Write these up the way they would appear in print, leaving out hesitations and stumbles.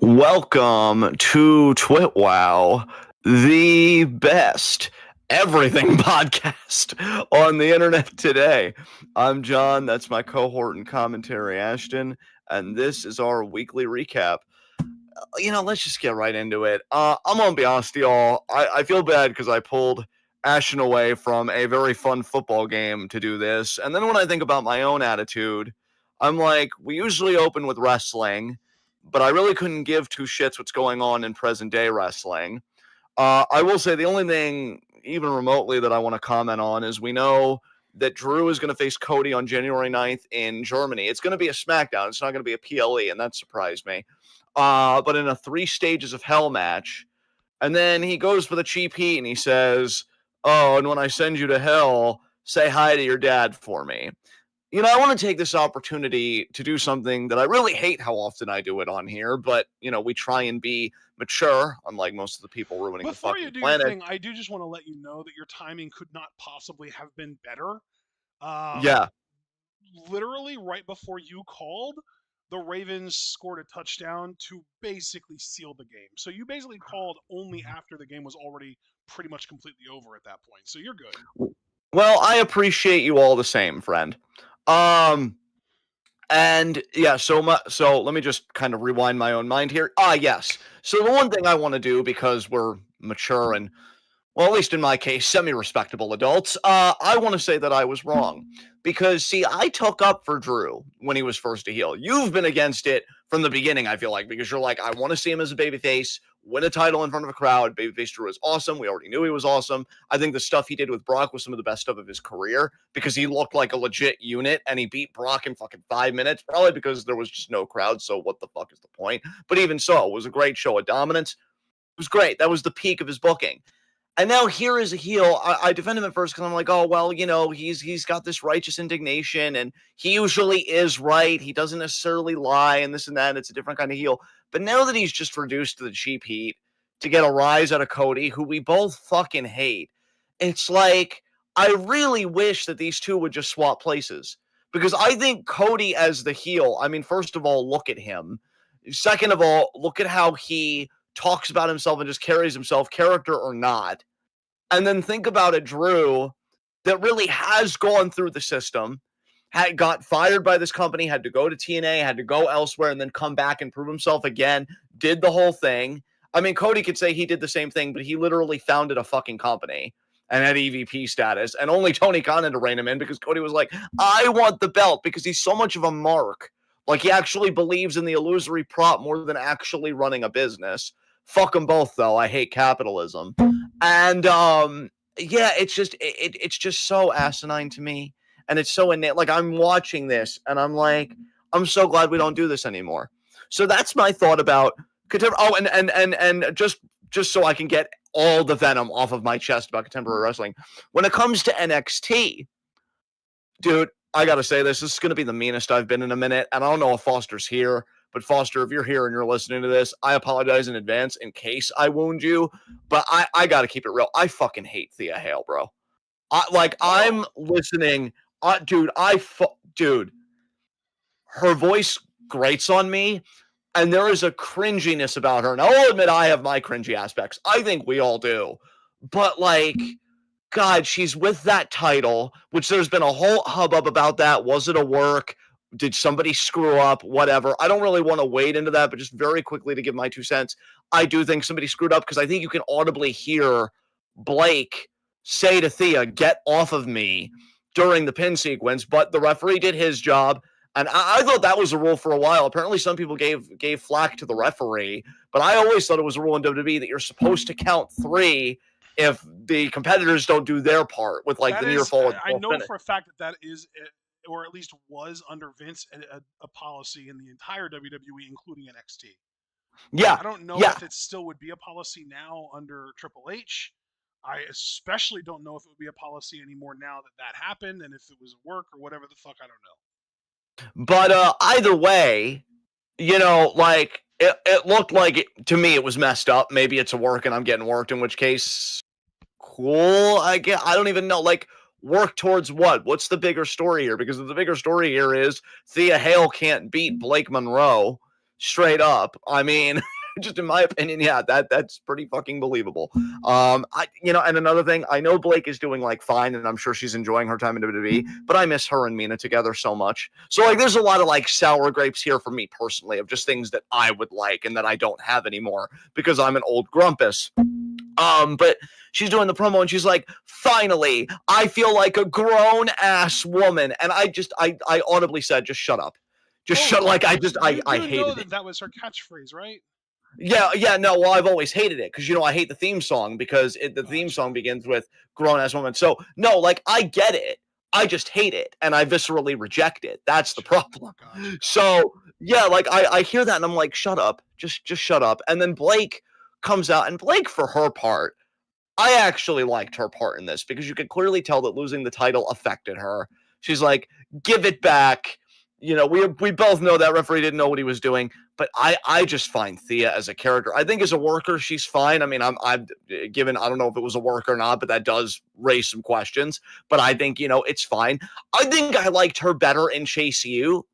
Welcome to TWitWoW, the best everything podcast on the internet today. I'm John, that's my cohort and commentary, Ashton, and this is our weekly recap. Let's just get right into it. I'm gonna be honest, y'all. I feel bad because I pulled Ashton away from a very fun football game to do this, and then when I think about my own attitude, I'm like, we usually open with wrestling, but I really couldn't give two shits what's going on in present day wrestling. I will say the only thing, even remotely, that I want to comment on is we know that Drew is going to face Cody on January 9th in Germany. It's going to be a SmackDown. It's not going to be a PLE, and that surprised me. But in a 3 stages of hell match. And then he goes for the cheap heat and he says, "Oh, and when I send you to hell, say hi to your dad for me." I want to take this opportunity to do something that I really hate how often I do it on here, but, we try and be mature, unlike most of the people ruining the Before fucking you do your planet. thing, I do just want to let you know that your timing could not possibly have been better. Yeah. Literally right before you called, the Ravens scored a touchdown to basically seal the game. So you basically called only after the game was already pretty much completely over at that point. So you're good. Well, I appreciate you all the same, friend. And yeah, so let me just kind of rewind my own mind here. Yes. So the one thing I want to do, because we're mature and, well, at least in my case, semi-respectable adults, I want to say that I was wrong. Because, see, I took up for Drew when he was first a heel. You've been against it from the beginning, I feel like, because you're like, I want to see him as a babyface, win a title in front of a crowd. Babyface Drew is awesome. We already knew he was awesome. I think the stuff he did with Brock was some of the best stuff of his career because he looked like a legit unit and he beat Brock in fucking 5 minutes, probably because there was just no crowd. So what the fuck is the point? But even so, it was a great show of dominance. It was great. That was the peak of his booking. And now here is a heel. I defend him at first because I'm like, oh well, he's got this righteous indignation, and he usually is right. He doesn't necessarily lie, and this and that. And it's a different kind of heel. But now that he's just reduced to the cheap heat to get a rise out of Cody, who we both fucking hate, it's like I really wish that these two would just swap places because I think Cody as the heel. I mean, first of all, look at him. Second of all, look at how he talks about himself and just carries himself, character or not. And then think about a Drew that really has gone through the system, had got fired by this company, had to go to TNA, had to go elsewhere, and then come back and prove himself again, did the whole thing. I mean, Cody could say he did the same thing, but he literally founded a fucking company and had EVP status, and only Tony Khan had to rein him in because Cody was like, I want the belt because he's so much of a mark. Like, he actually believes in the illusory prop more than actually running a business. Fuck them both, though. I hate capitalism. And yeah, it's just so asinine to me, and it's so innate. Like, I'm watching this, and I'm like, I'm so glad we don't do this anymore. So that's my thought about. Oh, and just so I can get all the venom off of my chest about contemporary wrestling. When it comes to NXT, dude, I gotta say this is gonna be the meanest I've been in a minute, and I don't know if Foster's here. But Foster, if you're here and you're listening to this, I apologize in advance in case I wound you. But I got to keep it real. I fucking hate Thea Hale, bro. I'm listening. Dude, her voice grates on me. And there is a cringiness about her. And I'll admit I have my cringy aspects. I think we all do. But like, God, she's with that title, which there's been a whole hubbub about that. Was it a work? Did somebody screw up? Whatever. I don't really want to wade into that, but just very quickly to give my 2 cents, I do think somebody screwed up because I think you can audibly hear Blake say to Thea, "Get off of me," during the pin sequence, but the referee did his job. And I thought that was a rule for a while. Apparently, some people gave flack to the referee, but I always thought it was a rule in WWE that you're supposed to count 3 if the competitors don't do their part with like That the near is, fall. I know for a fact that is, or at least was under Vince, a policy in the entire WWE, including NXT. Yeah, I don't know yeah. if it still would be a policy now under Triple H. I especially don't know if it would be a policy anymore now that that happened, and if it was work or whatever the fuck, I don't know. But either way, like it looked like to me it was messed up. Maybe it's a work and I'm getting worked, in which case, cool. I don't even know. Like, work towards what? What's the bigger story here? Because the bigger story here is Thea Hale can't beat Blake Monroe. straight up. I mean, just in my opinion, yeah, that's pretty fucking believable. And another thing, I know Blake is doing like fine, and I'm sure she's enjoying her time in WWE, but I miss her and Mina together so much. So like, there's a lot of like sour grapes here for me personally of just things that I would like and that I don't have anymore because I'm an old grumpus. But she's doing the promo and she's like, finally, I feel like a grown ass woman. And I audibly said, just shut up. Just shut, like, I hated know it. that was her catchphrase, right? Yeah, no, well, I've always hated it because, I hate the theme song because the theme song begins with grown ass woman. So, no, like, I get it. I just hate it and I viscerally reject it. That's the problem. So, yeah, like, I hear that and I'm like, shut up. Just shut up. And then Blake comes out, and Blake, for her part, I actually liked her part in this because you could clearly tell that losing the title affected her. She's like, give it back. We both know that referee didn't know what he was doing, but I just find Thea as a character. I think as a worker, she's fine. I mean, I'm given, I don't know if it was a work or not, but that does raise some questions. But I think, it's fine. I think I liked her better in Chase U,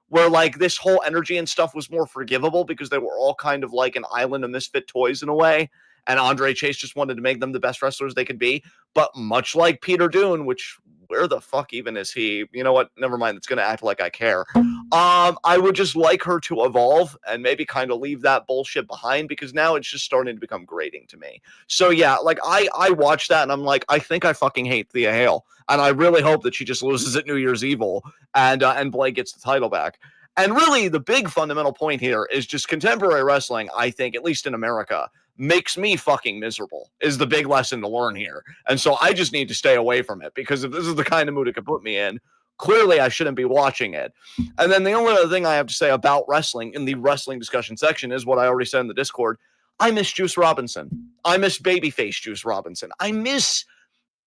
where like this whole energy and stuff was more forgivable because they were all kind of like an island of misfit toys in a way. And Andre Chase just wanted to make them the best wrestlers they could be. But much like Peter Dune, which where the fuck even is he? You know what? Never mind. It's going to act like I care. I would just like her to evolve and maybe kind of leave that bullshit behind because now it's just starting to become grating to me. So yeah, like I watch that and I'm like, I think I fucking hate Thea Hale. And I really hope that she just loses at New Year's Evil and Blake gets the title back. And really, the big fundamental point here is just contemporary wrestling, I think, at least in America, makes me fucking miserable, is the big lesson to learn here. And so I just need to stay away from it because if this is the kind of mood it could put me in, clearly I shouldn't be watching it. And then the only other thing I have to say about wrestling in the wrestling discussion section is what I already said in the Discord. I miss Juice Robinson. I miss babyface Juice Robinson. I miss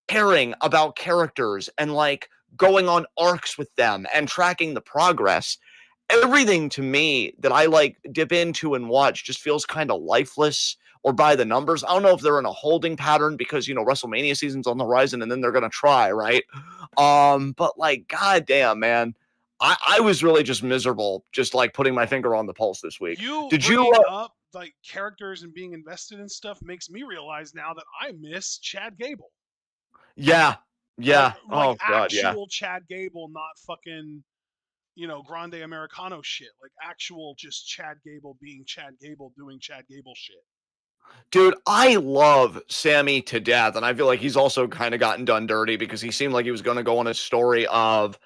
caring about characters and like going on arcs with them and tracking the progress. Everything to me that I like dip into and watch just feels kind of lifeless or by the numbers. I don't know if they're in a holding pattern because, WrestleMania season's on the horizon and then they're going to try, right? But like, goddamn, man, I was really just miserable, just like putting my finger on the pulse this week. Did you up like characters and being invested in stuff makes me realize now that I miss Chad Gable. Yeah. Like oh God, actual Chad Gable, not fucking Grande Americano shit. Like actual just Chad Gable being Chad Gable doing Chad Gable shit. Dude, I love Sammy to death, and I feel like he's also kind of gotten done dirty because he seemed like he was going to go on a story of,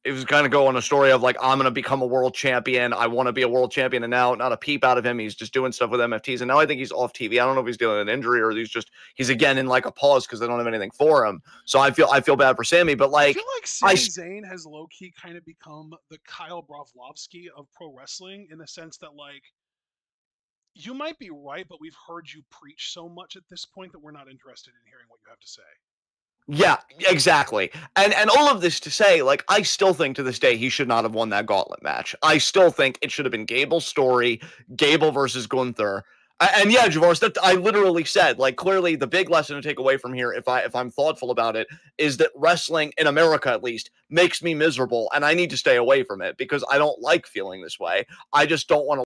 it was kind of go on a story of like, I'm going to become a world champion. I want to be a world champion. And now not a peep out of him. He's just doing stuff with MFTs. And now I think he's off TV. I don't know if he's dealing with an injury or he's again in like a pause because they don't have anything for him. So I feel bad for Sammy, but like, I feel like Sami Zayn has low key kind of become the Kyle Broflovski of pro wrestling in the sense that like, you might be right, but we've heard you preach so much at this point that we're not interested in hearing what you have to say. Yeah, exactly. And all of this to say, like, I still think to this day he should not have won that gauntlet match. I still think it should have been Gable's story, Gable versus Gunther. And yeah, Javaris, that I literally said, like, clearly the big lesson to take away from here, if I'm thoughtful about it, is that wrestling in America at least makes me miserable, and I need to stay away from it because I don't like feeling this way. I just don't want to